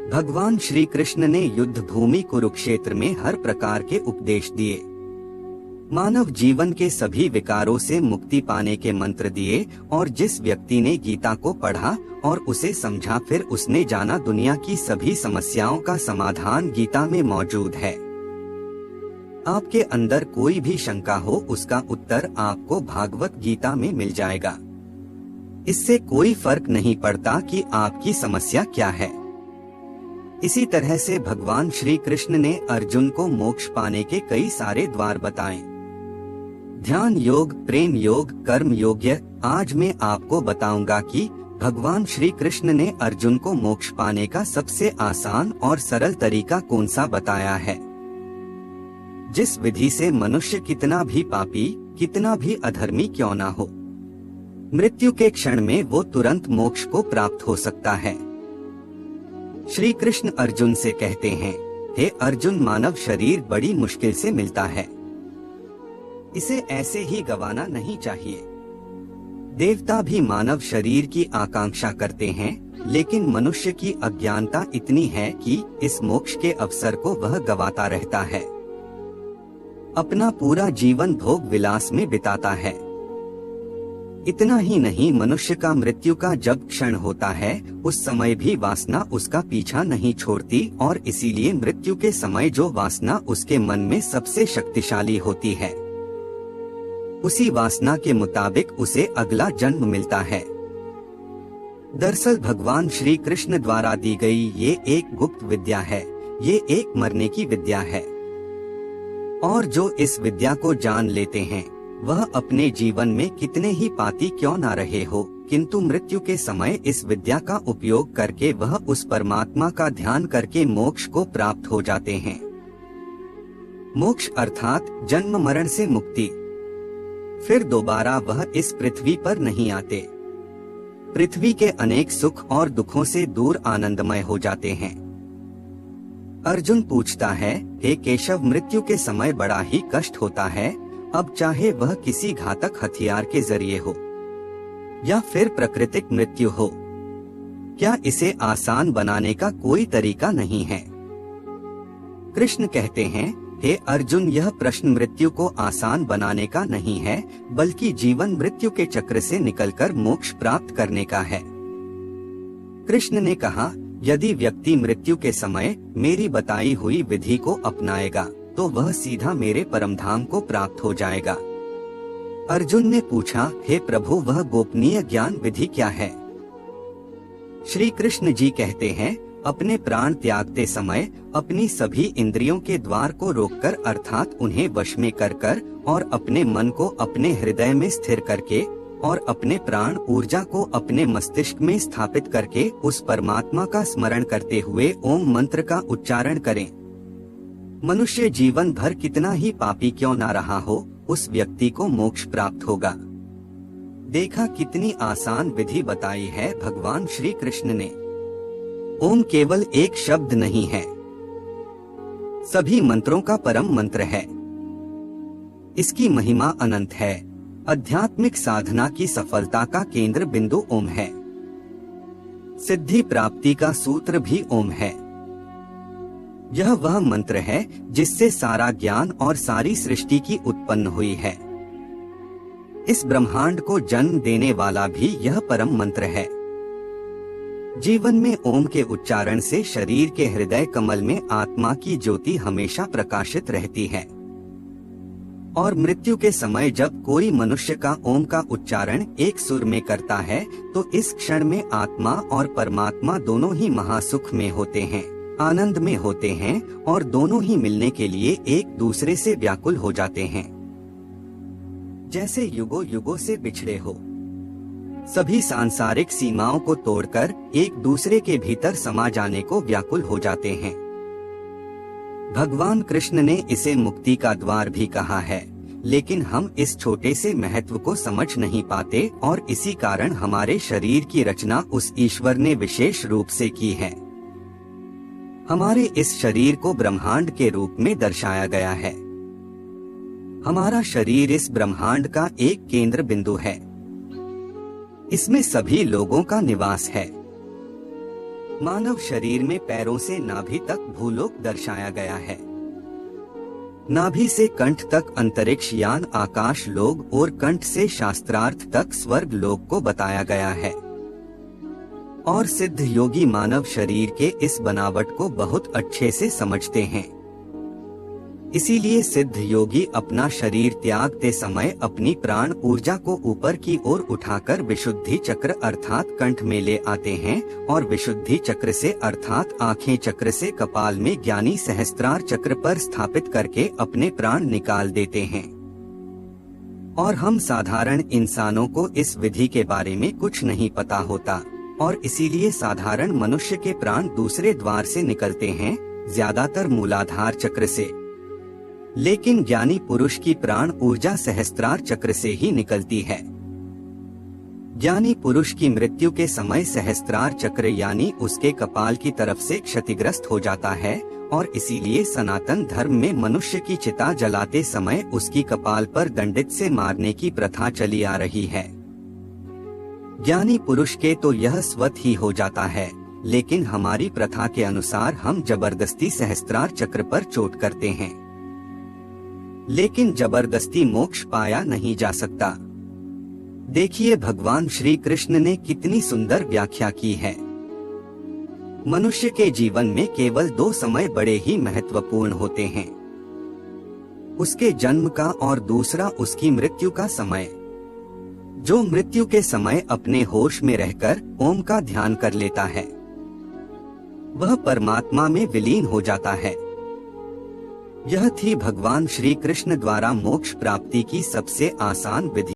भगवान श्री कृष्ण ने युद्ध भूमि कुरुक्षेत्र में हर प्रकार के उपदेश दिए, मानव जीवन के सभी विकारों से मुक्ति पाने के मंत्र दिए, और जिस व्यक्ति ने गीता को पढ़ा और उसे समझा, फिर उसने जाना दुनिया की सभी समस्याओं का समाधान गीता में मौजूद है। आपके अंदर कोई भी शंका हो, उसका उत्तर आपको भागवत गीता में मिल जाएगा। इससे कोई फर्क नहीं पड़ता कि आपकी समस्या क्या है। इसी तरह से भगवान श्री कृष्ण ने अर्जुन को मोक्ष पाने के कई सारे द्वार बताए। ध्यान योग, प्रेम योग, कर्म योग। आज मैं आपको बताऊंगा कि भगवान श्री कृष्ण ने अर्जुन को मोक्ष पाने का सबसे आसान और सरल तरीका कौन सा बताया है, जिस विधि से मनुष्य कितना भी पापी, कितना भी अधर्मी क्यों ना हो, मृत्यु के क्षण में वो तुरंत मोक्ष को प्राप्त हो सकता है। श्री कृष्ण अर्जुन से कहते हैं, हे अर्जुन, मानव शरीर बड़ी मुश्किल से मिलता है, इसे ऐसे ही गंवाना नहीं चाहिए। देवता भी मानव शरीर की आकांक्षा करते हैं, लेकिन मनुष्य की अज्ञानता इतनी है कि इस मोक्ष के अवसर को वह गंवाता रहता है, अपना पूरा जीवन भोग विलास में बिताता है। इतना ही नहीं, मनुष्य का मृत्यु का जब क्षण होता है, उस समय भी वासना उसका पीछा नहीं छोड़ती, और इसीलिए मृत्यु के समय जो वासना उसके मन में सबसे शक्तिशाली होती है, उसी वासना के मुताबिक उसे अगला जन्म मिलता है। दरअसल भगवान श्री कृष्ण द्वारा दी गई ये एक गुप्त विद्या है, ये एक मरने की विद्या है, और जो इस विद्या को जान लेते हैं, वह अपने जीवन में कितने ही पाती क्यों ना रहे हो, किंतु मृत्यु के समय इस विद्या का उपयोग करके वह उस परमात्मा का ध्यान करके मोक्ष को प्राप्त हो जाते हैं। मोक्ष अर्थात जन्म मरण से मुक्ति। फिर दोबारा वह इस पृथ्वी पर नहीं आते, पृथ्वी के अनेक सुख और दुखों से दूर आनंदमय हो जाते हैं। अर्जुन पूछता है, हे केशव, मृत्यु के समय बड़ा ही कष्ट होता है, अब चाहे वह किसी घातक हथियार के जरिए हो या फिर प्राकृतिक मृत्यु हो, क्या इसे आसान बनाने का कोई तरीका नहीं है? कृष्ण कहते हैं, हे अर्जुन, यह प्रश्न मृत्यु को आसान बनाने का नहीं है, बल्कि जीवन मृत्यु के चक्र से निकलकर मोक्ष प्राप्त करने का है। कृष्ण ने कहा, यदि व्यक्ति मृत्यु के समय मेरी बताई हुई विधि को अपनाएगा, तो वह सीधा मेरे परमधाम को प्राप्त हो जाएगा। अर्जुन ने पूछा, हे प्रभु, वह गोपनीय ज्ञान विधि क्या है? श्री कृष्ण जी कहते हैं, अपने प्राण त्यागते समय अपनी सभी इंद्रियों के द्वार को रोककर, अर्थात उन्हें वश में कर और अपने मन को अपने हृदय में स्थिर करके और अपने प्राण ऊर्जा को अपने मस्तिष्क में स्थापित करके उस परमात्मा का स्मरण करते हुए ओम मंत्र का उच्चारण करें। मनुष्य जीवन भर कितना ही पापी क्यों ना रहा हो, उस व्यक्ति को मोक्ष प्राप्त होगा। देखा कितनी आसान विधि बताई है भगवान श्री कृष्ण ने। ओम केवल एक शब्द नहीं है, सभी मंत्रों का परम मंत्र है। इसकी महिमा अनंत है। आध्यात्मिक साधना की सफलता का केंद्र बिंदु ओम है। सिद्धि प्राप्ति का सूत्र भी ओम है। यह वह मंत्र है जिससे सारा ज्ञान और सारी सृष्टि की उत्पन्न हुई है। इस ब्रह्मांड को जन्म देने वाला भी यह परम मंत्र है। जीवन में ओम के उच्चारण से शरीर के हृदय कमल में आत्मा की ज्योति हमेशा प्रकाशित रहती है, और मृत्यु के समय जब कोई मनुष्य का ओम का उच्चारण एक सुर में करता है, तो इस क्षण में आत्मा और परमात्मा दोनों ही महासुख में होते हैं, आनंद में होते हैं, और दोनों ही मिलने के लिए एक दूसरे से व्याकुल हो जाते हैं। जैसे युगों युगों से बिछड़े हो, सभी सांसारिक सीमाओं को तोड़कर एक दूसरे के भीतर समा जाने को व्याकुल हो जाते हैं। भगवान कृष्ण ने इसे मुक्ति का द्वार भी कहा है, लेकिन हम इस छोटे से महत्व को समझ नहीं पाते, और इसी कारण हमारे शरीर की रचना उस ईश्वर ने विशेष रूप से की है। हमारे इस शरीर को ब्रह्मांड के रूप में दर्शाया गया है। हमारा शरीर इस ब्रह्मांड का एक केंद्र बिंदु है। इसमें सभी लोगों का निवास है। मानव शरीर में पैरों से नाभि तक भूलोक दर्शाया गया है। नाभि से कंठ तक अंतरिक्ष यान आकाश लोक और कंठ से शास्त्रार्थ तक स्वर्ग लोक को बताया गया है। और सिद्ध योगी मानव शरीर के इस बनावट को बहुत अच्छे से समझते हैं। इसीलिए सिद्ध योगी अपना शरीर त्यागते समय अपनी प्राण ऊर्जा को ऊपर की ओर उठाकर विशुद्धि चक्र अर्थात कंठ में ले आते हैं और विशुद्धि चक्र से अर्थात आँखें चक्र से कपाल में ज्ञानी सहस्त्रार चक्र पर स्थापित करके अपने प्राण निकाल देते हैं। और हम साधारण इंसानों को इस विधि के बारे में कुछ नहीं पता होता और इसीलिए साधारण मनुष्य के प्राण दूसरे द्वार से निकलते हैं, ज्यादातर मूलाधार चक्र से। लेकिन ज्ञानी पुरुष की प्राण ऊर्जा सहस्त्रार चक्र से ही निकलती है। ज्ञानी पुरुष की मृत्यु के समय सहस्त्रार चक्र यानी उसके कपाल की तरफ से क्षतिग्रस्त हो जाता है और इसीलिए सनातन धर्म में मनुष्य की चिता जलाते समय उसकी कपाल पर दंडित से मारने की प्रथा चली आ रही है। ज्ञानी पुरुष के तो यह स्वतः ही हो जाता है, लेकिन हमारी प्रथा के अनुसार हम जबरदस्ती सहस्त्रार चक्र पर चोट करते हैं। लेकिन जबरदस्ती मोक्ष पाया नहीं जा सकता। देखिए भगवान श्री कृष्ण ने कितनी सुंदर व्याख्या की है। मनुष्य के जीवन में केवल 2 समय बड़े ही महत्वपूर्ण होते हैं, उसके जन्म का और दूसरा उसकी मृत्यु का समय। जो मृत्यु के समय अपने होश में रहकर ओम का ध्यान कर लेता है वह परमात्मा में विलीन हो जाता है। यह थी भगवान श्री कृष्ण द्वारा मोक्ष प्राप्ति की सबसे आसान विधि।